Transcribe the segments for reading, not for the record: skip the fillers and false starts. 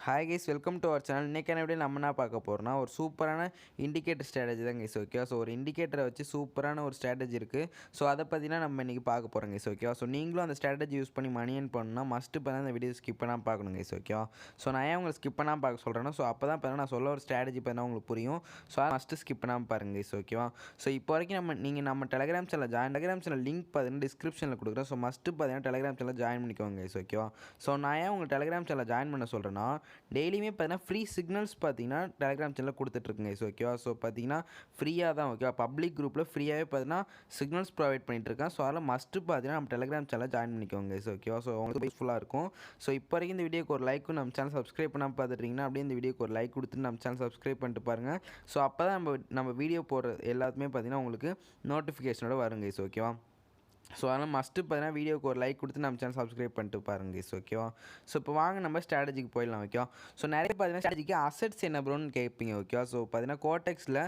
Hi guys, welcome to our channel. இன்றைக்கான video நம்ம என்ன பார்க்க போகிறோம்னா, ஒரு சூப்பரான இண்டிகேட்டர் ஸ்ட்ராட்டஜி தான் கைஸ். ஓகே, ஸோ ஒரு இண்டிகேட்டரை வச்சு சூப்பரான ஒரு ஸ்ட்ராட்டஜி இருக்குது. ஸோ அதை பற்றினா நம்ம இன்றைக்கி பார்க்க போகிறோம் கைஸ். ஓகே, ஸோ நீங்களும் அந்த ஸ்ட்ராட்டஜி யூஸ் பண்ணி மணி ஏர்ன் பண்ணணும்னா மஸ்ட்டு பண்ண அந்த வீடியோ ஸ்கிப் பண்ணாமல் பார்க்கணும் கைஸ். ஓகே, ஸோ நான் ஏன் உங்களுக்கு ஸ்கிப் பண்ணாமல் பார்க்க சொல்கிறேன்னா, ஸோ அப்போ தான் நான் சொல்ல ஒரு ஸ்ட்ராட்டஜி பண்ணால் உங்களுக்கு புரியும். ஸோ அதை மஸ்ட்டு ஸ்கிப் பண்ணாமல் பாருங்கள் கைஸ். ஓகேவா, ஸோ இப்போ வரைக்கும் நம்ம டெலிகிராம் சேனல் லிங்க் பார்த்தீங்கன்னா டிஸ்கிரிப்ஷனில் கொடுக்குறேன். ஸோ மஸ்ட்டு பார்த்தீங்கன்னா டெலிகிராம் சேனல் ஜாயின் பண்ணிக்கோங்க கைஸ். ஓகேவா, ஸோ நான் ஏன் உங்கள் டெலிகிராம் சேனல் ஜாயின் பண்ண சொல்கிறேன்னா, டெய்லியுமே ஃப்ரீ சிக்னல்ஸ் பார்த்தீங்கன்னா டெலிகிராம் சேனலில் கொடுத்துட்ருக்குங்க ஸோ ஓகேவா. ஸோ பார்த்தீங்கன்னா ஃப்ரீயாக தான் ஓகேவா, பப்ளிக் குரூப்பில் ஃப்ரீயாகவே பார்த்தீங்கன்னா சிக்னல்ஸ் ப்ரொவைட் பண்ணிட்டுருக்கேன். ஸோ அதில் மஸ்ட்டு பார்த்தீங்கன்னா நம்ம டெலிகிராம் சேனலில் ஜாயின் பண்ணிக்கோங்க ஸோ ஓகேவா. ஸோ உங்களுக்கு யூஸ்ஃபுல்லாக இருக்கும். ஸோ இப்போ வரைக்கும் இந்த வீடியோக்கு ஒரு லைக்கும் நம்ம சேனல் சப்ஸ்கிரைப் பண்ணாமல் பார்த்துட்டிங்கன்னா அப்படியே இந்த வீடியோக்கு ஒரு லைக் கொடுத்துட்டு நம்ம சேனல் சப்ஸ்கிரைப் பண்ணிட்டு பாருங்கள். ஸோ அப்போ தான் நம்ம வீடியோ போடுற எல்லாத்துமே பார்த்தீங்கன்னா உங்களுக்கு நோட்டிஃபிகேஷனோட வருங்க ஸோ ஓகேவா. ஸோ அதனால் மஸ்ட்டு பார்த்தீங்கன்னா வீடியோக்கு ஒரு லைக் கொடுத்து நம்ம சேனல் சப்ஸ்கிரைப் பண்ணிட்டு பாருங்க கைஸ். ஓகேவா, ஸோ இப்போ வாங்க நம்ம ஸ்ட்ராட்டஜிக்கு போயிடலாம். ஓகேவா, ஸோ நிறைய பார்த்தீங்கன்னா ஸ்ட்ராட்டஜிக்கு அசட்ஸ் என்ன ப்ரோன்னு கேட்பீங்க. ஓகேவா, ஸோ பார்த்தீங்கன்னா கோடெக்ஸில்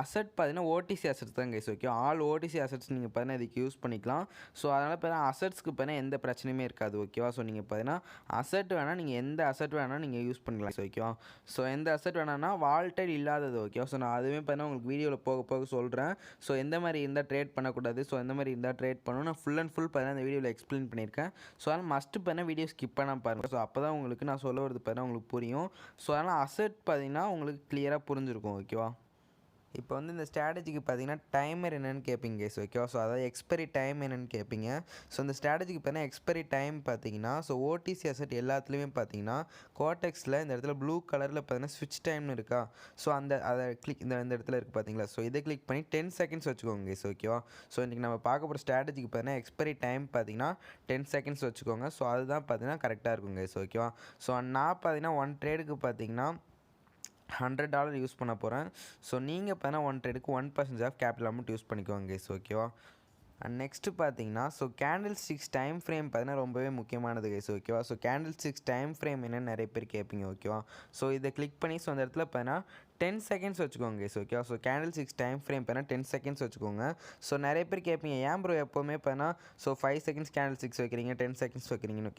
அசட் பார்த்தீங்கன்னா ஓடிசி அசட்ஸ் தான் guys. Okay, all Odissi assets நீங்கள் பார்த்தீங்கன்னா இதுக்கு யூஸ் பண்ணிக்கலாம். ஸோ அதனால் பார்த்தீங்கன்னா அசட்ஸ்க்கு பார்த்தீங்கன்னா எந்த பிரச்சனையுமே இருக்காது. ஓகேவா, ஸோ நீங்கள் பார்த்தீங்கன்னா அசட் வேணால் நீங்கள் எந்த அசட் வேணால் நீங்கள் யூஸ் பண்ணிக்கலாம். ஓகேவா, ஸோ எந்த அசட் வேணான்னா வால்டட் இல்லாதது. ஓகேவா, ஸோ நான் அதுவே பார்த்தீங்கன்னா உங்களுக்கு வீடியோவில் போக போக சொல்கிறேன். ஸோ எந்த மாதிரி இருந்தால் ட்ரேட் பண்ணக்கூடாது, ஸோ எந்த மாதிரி இருந்தால் ட்ரேட் நான் ஃபுல் அண்ட் ஃபுல் பார்த்தீங்கன்னா இந்த வீடியோவில் எக்ஸ்பிளைன் பண்ணியிருக்கேன். ஸோ அதனால் மஸ்ட்டு பார்த்தீங்கன்னா வீடியோ ஸ்கிப் பண்ணாமல் பாருங்கள். ஸோ அப்போ தான் உங்களுக்கு நான் சொல்ல வரது பார்த்தீங்கன்னா உங்களுக்கு புரியும். ஸோ அதனால் அசட் பார்த்தீங்கன்னா உங்களுக்கு கிளியராக புரிஞ்சிருக்கும். ஓகேவா, இப்போ இந்த ஸ்ட்ராட்டஜிக்கு பார்த்தீங்கன்னா டைமர் என்னென்னு கேட்பீங்க கைஸ். ஓகேவா, ஸோ அதாவது எக்ஸ்பைரி டைம் என்னென்னு கேட்பீங்க. ஸோ இந்த ஸ்ட்ராட்டஜிக்கு பார்த்தீங்கன்னா எக்ஸ்பைரி டைம் பார்த்தீங்கன்னா, ஸோ ஓடிசி அசட் எல்லாத்துலேயுமே பார்த்தீங்கன்னா கோடெக்ஸில் இந்த இடத்துல ப்ளூ கலரில் பார்த்தீங்கன்னா ஸ்விட்ச் டைம்னு இருக்கா. ஸோ அதை கிளிக் இந்த இடத்துல இருக்குது பார்த்தீங்களா. ஸோ இதை கிளிக் பண்ணி 10 செகண்ட்ஸ் வச்சுக்கோங்க கைஸ். ஓகேவா, ஸோ இன்றைக்கி நம்ம பார்க்க போகிற ஸ்ட்ராட்டஜிக்கு பார்த்தீங்கன்னா எக்ஸ்பைரி டைம் பார்த்தீங்கன்னா 10 செகண்ட்ஸ் வச்சுக்கோங்க. ஸோ அதுதான் பார்த்தீங்கன்னா கரெக்டாக இருக்கும் கைஸ். ஓகேவா, ஸோ நான் பார்த்தீங்கன்னா ஒன் ட்ரேடுக்கு பார்த்தீங்கன்னா $100 யூஸ் பண்ண போகிறேன். ஸோ நீங்கள் பார்த்தீங்கன்னா ஒன் ட்ரேடுக்கு 1% ஆஃப் கேபிட்டல் அமௌண்ட் யூஸ் பண்ணிக்கோங்க கைஸ். ஓகேவா, அண்ட் நெக்ஸ்ட்டு பார்த்தீங்கன்னா so candle sticks time frame பார்த்தீங்கன்னா ரொம்பவே முக்கியமானது கைஸ். ஓகேவா, so candle sticks time frame என்னென்னு நிறைய பேர் கேட்பீங்க. ஓகேவா, ஸோ இதை கிளிக் பண்ணி ஸோ அந்த இடத்துல பார்த்தீங்கன்னா 10 செகண்ட்ஸ் வச்சுக்கோங்க கைஸ். ஓகேவா, so candle sticks time frame பார்த்தீங்கன்னா 10 செகண்ட்ஸ் வச்சுக்கோங்க. ஸோ நிறைய பேர் கேட்பீங்க, ஏன் ப்ரோ எப்போவுமே பார்த்தீங்கன்னா ஸோ 5 செகண்ட்ஸ் கேண்டில் ஸ்டிக்ஸ் வைக்கிறீங்க, 10 செகண்ட்ஸ் வைக்கிறீங்கன்னு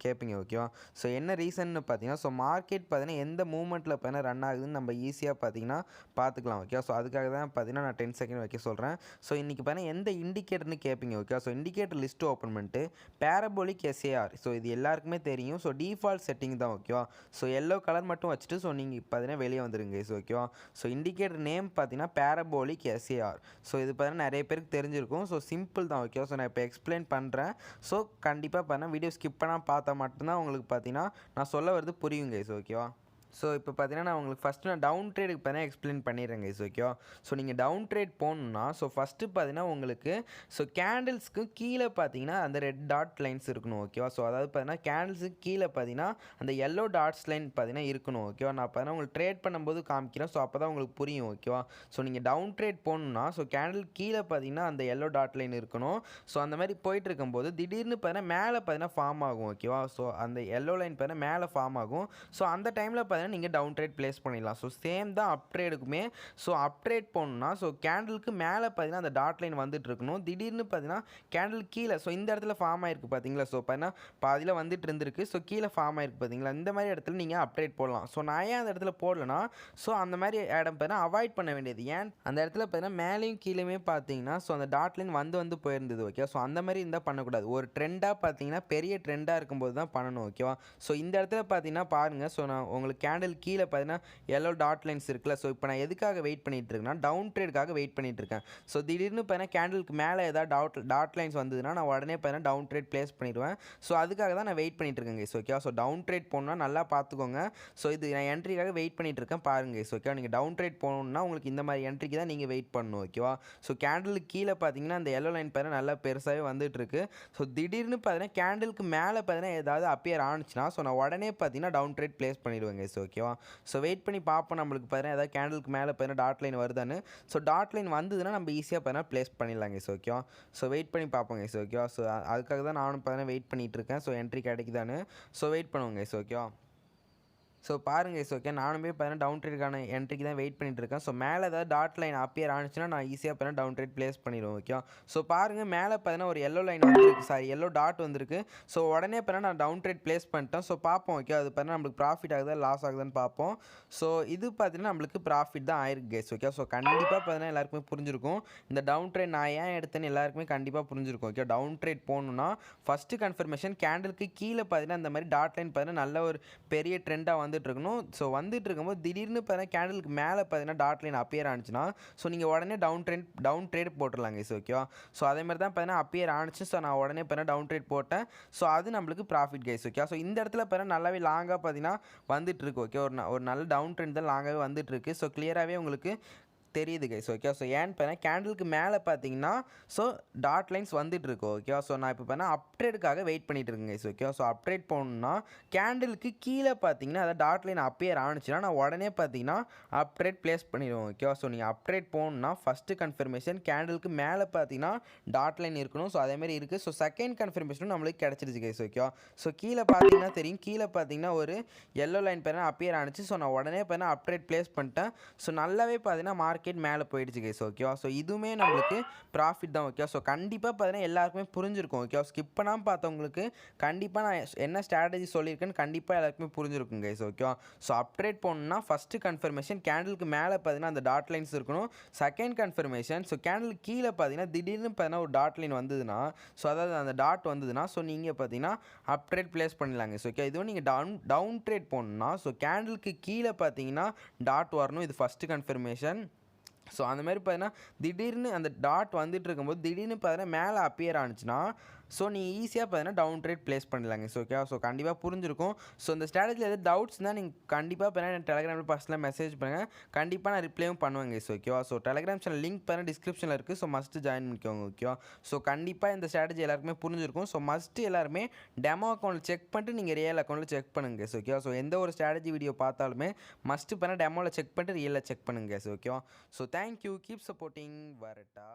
கேட்பீங்க. ஓகேவா, ஸோ என்ன ரீசன்னு பார்த்தீங்கன்னா, ஸோ மார்க்கெட் பார்த்தீங்கன்னா எந்த மூவ்மெண்ட்டில் பார்த்தீங்கன்னா ரன் ஆகுதுன்னு நம்ம ஈஸியாக பார்த்தீங்கன்னா பார்த்துக்கலாம். ஓகேவா, ஸோ அதுக்காக தான் பார்த்தீங்கன்னா நான் 10 செகண்ட் வைக்க சொல்கிறேன். ஸோ இன்றைக்கி பார்த்தீங்கன்னா எந்த இண்டிகேட்டர்னு கேட்பீங்க. ஓகேவா, ஸோ இண்டிகேட்டர் லிஸ்ட்டு ஓப்பன் பண்ணிட்டு பேரபோலிக் எஸ்ஏஆர், ஸோ இது எல்லாருக்குமே தெரியும். ஸோ டிஃபால்ட் செட்டிங் தான். ஓகேவா, ஸோ எல்லோ கலர் மட்டும் வச்சுட்டு ஸோ நீங்கள் பார்த்தீங்கன்னா வெளியே வந்துடுங்க கைஸ். ஓகேவா, ஸோ இண்டிகேட்டர் நேம் பார்த்தீங்கன்னா பேரபோலிக் எஸ்ஏஆர். ஸோ இது பார்த்தீங்கன்னா நிறைய பேருக்கு தெரிஞ்சிருக்கும். ஸோ சிம்பிள் தான். ஓகேவா, ஸோ நான் இப்போ எக்ஸ்பிளைன் பண்ணுறேன். ஸோ கண்டிப்பாக பார்த்தீங்கன்னா வீடியோ ஸ்கிப் பண்ணாமல் பார்த்தா மட்டும்தான் உங்களுக்கு பார்த்தீங்கன்னா நான் சொல்ல வரது புரியும் கைஸ். ஓகேவா, ஸோ இப்போ பார்த்தீங்கன்னா நான் உங்களுக்கு ஃபஸ்ட்டு நான் டவுன் ட்ரேடுக்கு பார்த்தீங்கன்னா எக்ஸ்பிளைன் பண்ணிடுறேன் கைஸ். ஓகேவா, ஸோ நீங்கள் டவுன் ட்ரேட் போகணுன்னா ஸோ ஃபஸ்ட்டு பார்த்தீங்கன்னா உங்களுக்கு ஸோ கேண்டில்ஸ்க்கு கீழே பார்த்தீங்கன்னா அந்த ரெட் டாட் லைன்ஸ் இருக்கணும். ஓகேவா, ஸோ அதாவது பார்த்தீங்கன்னா கேண்டில்ஸுக்கு கீழே பார்த்தீங்கன்னா அந்த எல்லோ டாட்ஸ் லைன் பார்த்தீங்கன்னா இருக்கணும். ஓகேவா, நான் பார்த்தீங்கன்னா உங்களுக்கு ட்ரேட் பண்ணும்போது காமிக்கிறேன். ஸோ அப்போ தான் உங்களுக்கு புரியும். ஓகேவா, ஸோ நீங்கள் டவுன் ட்ரேட் போகணுன்னா ஸோ கேண்டில் கீழே பார்த்தீங்கன்னா அந்த எல்லோ டாட் லைன் இருக்கணும். ஸோ அந்த மாதிரி போயிட்டு இருக்கும்போது திடீர்னு பார்த்தீங்கன்னா மேலே பார்த்தீங்கன்னா ஃபார்ம் ஆகும். ஓகேவா, ஸோ அந்த எல்லோ லைன் பார்த்தீங்கன்னா மேலே ஃபார்ம் ஆகும். ஸோ அந்த டைமில் பார்த்தீங்கன்னா நீங்கள் டவுன் ட்ரேட் ப்ளேஸ் பண்ணிடலாம். ஸோ சேம் தான் அப் ட்ரேடுக்குமே. ஸோ அப் ட்ரேட் போகணுன்னா ஸோ கேண்டிலுக்கு மேலே பார்த்தீங்கன்னா அந்த டாட் லைன் வந்துட்டு இருக்கணும். திடீர்னு பார்த்தீங்கன்னா கேண்டில் கீழே ஸோ இந்த இடத்துல ஃபார்ம் ஆயிருக்கு பார்த்தீங்களா. ஸோ பார்த்தீங்கன்னா பாதியில் வந்துட்டு இருந்திருக்கு. ஸோ கீழே ஃபார்ம் ஆயிருக்கு பார்த்தீங்களா. இந்த மாதிரி இடத்துல நீங்கள் அப் ட்ரேட் போடலாம். ஸோ நான் ஏன் அந்த இடத்துல போடலன்னா ஸோ அந்த மாதிரி இடம் பார்த்தீங்கன்னா அவாய்ட் பண்ண வேண்டியது. ஏன் அந்த இடத்துல பார்த்தீங்கன்னா மேலேயும் கீழேயுமே பார்த்தீங்கன்னா ஸோ அந்த டாட் லைன் வந்து போயிருந்தது. ஓகே, ஸோ அந்த மாதிரி இருந்தால் பண்ணக்கூடாது. ஒரு ட்ரெண்டாக பார்த்தீங்கன்னா பெரிய ட்ரெண்டாக இருக்கும்போது தான் பண்ணணும். ஓகேவா, ஸோ இந்த இடத்துல பார்த்தீங்கன்னா பாருங்கள். ஸோ நான் உங்களுக்கு கேண்டில் கீழே பார்த்தீங்கன்னா எல்லோ டாட் லைன்ஸ் இருக்குல்ல. ஸோ இப்போ நான் எதுக்காக வெயிட் பண்ணிட்டு இருக்கேன்னா டவுன் ட்ரேடுக்காக வெயிட் பண்ணிட்டு இருக்கேன். ஸோ திடீர்னு பார்த்தீங்கன்னா கேண்டிலுக்கு மேலே ஏதாவது டாட் லைன்ஸ் வந்ததுன்னா நான் உடனே பார்த்தீங்கன்னா டவுன் ட்ரேட் ப்ளேஸ் பண்ணிடுவேன். ஸோ அதுக்காக தான் நான் வெயிட் பண்ணிட்டு இருக்கேன் guys. Okay, so down trade போகணுன்னா நல்லா பார்த்துக்கோங்க. ஸோ இது நான் என்ட்ரிக்காக வெயிட் பண்ணிட்டு இருக்கேன் பாருங்க கைஸ். ஓகே, நீங்கள் டவுன் ட்ரேட் போகணுன்னா உங்களுக்கு இந்த மாதிரி என்ட்ரிக்கு தான் நீங்கள் வெயிட் பண்ணணும். ஓகேவா, ஸோ கேண்டிலுக்கு கீழே பார்த்தீங்கன்னா அந்த எல்லோ லைன் பார்த்தீங்கன்னா நல்லா பெருசாகவே வந்துட்டு இருக்கு. ஸோ திடீர்னு பார்த்தீங்கன்னா கேண்டிலுக்கு மேலே பார்த்தீங்கன்னா ஏதாவது அப்பியர் ஆனிச்சுன்னா ஸோ நான் உடனே பார்த்தீங்கன்னா டவுன் ட்ரேட் ப்ளேஸ் பண்ணிடுவேன் கைஸ். ஓகேவா, ஸோ வெயிட் பண்ணி பார்ப்போம் நம்மளுக்கு பார்த்தீங்கன்னா ஏதாவது கேண்டிலுக்கு மேலே பார்த்தீங்கன்னா டாட் லைன் வருதான்னு. ஸோ டாட் லைன் வந்ததுன்னா நம்ம ஈஸியாக பார்த்தீங்கன்னா ப்ளேஸ் பண்ணிடலாம் கைஸ். ஓகேவா, ஸோ வெயிட் பண்ணி பார்ப்போம் கைஸ். ஓகேவா, ஸோ அதுக்காக தான் நானும் பார்த்தீங்கன்னா வெயிட் பண்ணிகிட்டு இருக்கேன். ஸோ என்ட்ரி கிடைக்குதான்னு ஸோ வெயிட் பண்ணுவோங்க கைஸ். ஓகேவா, ஸோ பாருங்க கைஸ் ஓகே, நானுமே பார்த்தீங்கன்னா டவுன் ட்ரேடுக்கான என்ட்ரிக்கு தான் வெயிட் பண்ணிட்டு இருக்கேன். ஸோ மேலே ஏதாவது டாட் லைன் அப்பியர் ஆனிச்சுன்னா நான் ஈஸியாக பார்த்தீங்கன்னா டவுன் ட்ரேட் ப்ளேஸ் பண்ணிடுவேன். ஓகே, ஸோ பாருங்கள் மேலே பார்த்தீங்கன்னா ஒரு எல்லோ லைன் வந்துருக்கு, சாரி எல்லோ டாட் வந்திருக்கு. ஸோ உடனே பார்த்தீங்கன்னா நான் டவுன் ட்ரேட் ப்ளேஸ் பண்ணிட்டேன். ஸோ பார்ப்போம் ஓகே, அது பார்த்தீங்கன்னா நம்மளுக்கு ப்ராஃபிட் ஆகுதா லாஸ் ஆகுதான்னு பார்ப்போம். ஸோ இது பார்த்தீங்கன்னா நம்மளுக்கு ப்ராஃபிட் தான் ஆயிருக்கு கைஸ். ஓகே, ஸோ கண்டிப்பாக பார்த்தீங்கன்னா எல்லாருக்குமே புரிஞ்சிருக்கும் இந்த டவுன் ட்ரேட் நான் ஏன் எடுத்தேன்னு எல்லாருக்குமே கண்டிப்பாக புரிஞ்சிருக்கும். ஓகே, டவுன் ட்ரேட் போகணுன்னா ஃபஸ்ட்டு கன்ஃபர்மேஷன் கேண்டிலுக்கு கீழே பார்த்தீங்கன்னா இந்த மாதிரி டாட் லைன் பார்த்தீங்கன்னா நல்ல ஒரு பெரிய ட்ரெண்டாக வந்துட்டு இருக்கணும். ஸோ வந்துட்டு இருக்கும்போது திடீர்னு பார்த்தீங்கன்னா கேண்டிலுக்கு மேலே பார்த்தீங்கன்னா டாட் லைன் அப்பியர் ஆனிச்சுன்னா ஸோ நீங்கள் உடனே டவுன் ட்ரேட் போட்டுடலாங்க கைஸ். ஓகேவா, ஸோ அதே மாதிரி தான் பார்த்தீங்கன்னா அப்பியர் ஆனிச்சு. ஸோ நான் உடனே பார்த்தீங்கன்னா டவுன் ட்ரேட் போட்டேன். ஸோ அது நம்மளுக்கு ப்ராஃபிட் கைஸ். ஓகே, ஸோ இந்த இடத்துல பார்த்தீங்கன்னா நல்லாவே லாங்காக பார்த்தீங்கன்னா வந்துட்டு இருக்கு. ஓகே, ஒரு நல்ல டவுன் ட்ரெண்ட் தான் லாங்காகவே வந்துட்டு இருக்கு. ஸோ கிளியராகவே உங்களுக்கு தெரியுது கைஸ். ஓகே, ஸோ ஏன்னு பார்த்தீங்கன்னா கேண்டிலுக்கு மேலே பார்த்தீங்கன்னா ஸோ டாட் லைன்ஸ் வந்துட்டு இருக்கு. ஓகே, ஸோ நான் இப்போ பார்த்தீங்கன்னா அப்ட்ரேடுக்காக வெயிட் பண்ணிட்டு இருக்கேன் கைஸ். ஓகே, ஸோ அப்ட்ரேட் போகணுன்னா கேண்டிலுக்கு கீழே பார்த்தீங்கன்னா அதை டாட் லைன் அப்பியர் ஆனிச்சுன்னா நான் உடனே பார்த்தீங்கன்னா அப்ட்ரேட் ப்ளேஸ் பண்ணிடுவோம். ஓகே, ஸோ நீங்கள் அப்ட்ரேட் போகணுன்னா ஃபஸ்ட்டு கன்ஃபர்மேஷன் கேண்டிலுக்கு மேலே பார்த்தீங்கன்னா டாட் லைன் இருக்கணும். ஸோ அதேமாதிரி இருக்குது. ஸோ செகண்ட் கன்ஃபர்மேஷனும் நம்மளுக்கு கிடச்சிருச்சு கைஸ். ஓகே, ஸோ கீழே பார்த்தீங்கன்னா தெரியும், கீழே பார்த்தீங்கன்னா ஒரு எல்லோ லைன் பார்த்தீங்கன்னா அப்பியர் ஆனிச்சு. ஸோ நான் உடனே பார்த்தீங்கன்னா அப்ட்ரேட் ப்ளேஸ் பண்ணிட்டேன். ஸோ நல்லாவே பார்த்தீங்கன்னா மார்க்கெட் மேலே போயிடுச்சு கைஸ். ஓகேவா, ஸோ இதுவுமே நம்மளுக்கு ப்ராஃபிட் தான். ஓகே, ஸோ கண்டிப்பாக பார்த்தீங்கன்னா எல்லாருக்குமே புரிஞ்சிருக்கும். ஓகேவா, ஸ்கிப் பண்ணாமல் பார்த்தவங்களுக்கு கண்டிப்பாக நான் என்ன ஸ்ட்ராட்டஜி சொல்லியிருக்கேன்னு கண்டிப்பாக எல்லாருக்குமே புரிஞ்சிருக்கும் கைஸ். ஓகேவா, ஸோ அப்ட்ரேட் போகணுன்னா ஃபஸ்ட்டு கன்ஃபர்மேஷன் கேண்டிலுக்கு மேலே பார்த்தீங்கன்னா அந்த டாட் லைன்ஸ் இருக்கணும். செகண்ட் கன்ஃபர்மேஷன் ஸோ கேண்டிலுக்கு கீழே பார்த்தீங்கன்னா திடீர்னு பார்த்தீங்கன்னா ஒரு டாட் லைன் வந்ததுன்னா ஸோ அதாவது அந்த டாட் வந்ததுன்னா ஸோ நீங்கள் பார்த்தீங்கன்னா அப்ட்ரேட் ப்ளேஸ் பண்ணிடலாங்க. ஸோ ஓகே, இதுவும் நீங்கள் டவுன் ட்ரேட் போகணுன்னா ஸோ கேண்டிலுக்கு கீழே பார்த்தீங்கன்னா டாட் வரணும். இது ஃபஸ்ட்டு கன்ஃபர்மேஷன். ஸோ அந்த மாதிரி பார்த்தீங்கன்னா திடீர்னு அந்த டாட் வந்துட்டு இருக்கும்போது திடீர்னு பார்த்தீங்கன்னா மேலே அப்பியர் ஆனிச்சுன்னா ஸோ நீங்கள் ஈஸியாக பார்த்தீங்கன்னா டவுன் ட்ரேட் ப்ளேஸ் பண்ணிடலாங்க. ஸோ ஓகே, ஸோ கண்டிப்பாக புரிஞ்சிருக்கும். ஸோ இந்த ஸ்ட்ராட்டஜியில் எதாவது டவுட்ஸ்னால் நீங்கள் கண்டிப்பாக பார்த்தீங்கன்னா டெலிகிராமில் பர்சனலாக மெசேஜ் பண்ணுங்கள். கண்டிப்பாக நான் ரிப்ளையும் பண்ணுவேங்க. ஸோ ஓகேவா, ஸோ டெலிகிராம் சேனல் லிங்க் பார்த்தீங்கன்னா டிஸ்கிரிப்ஷனில் இருக்குது. ஸோ மஸ்ட்டு ஜாயின் பண்ணிக்கோங்க. ஓகேவா, ஸோ கண்டிப்பாக இந்த ஸ்ட்ராட்டஜி எல்லாருக்குமே புரிஞ்சிருக்கும். ஸோ மஸ்ட்டு எல்லாருமே டெமோ அக்கௌண்ட்டில் செக் பண்ணிட்டு நீங்கள் ரியல் அக்கௌண்ட்டில் செக் பண்ணுங்கள். ஸோ ஓகேவா, ஸோ எந்த ஒரு ஸ்ட்ராட்டஜி வீடியோ பார்த்தாலுமே மஸ்ட்டு பண்ண டெமோவில் செக் பண்ணிட்டு ரியலில் செக் பண்ணுங்கள். ஸோ ஓகேவா, ஸோ தேங்க்யூ, கீப் சப்போர்ட்டிங் வரட்டா.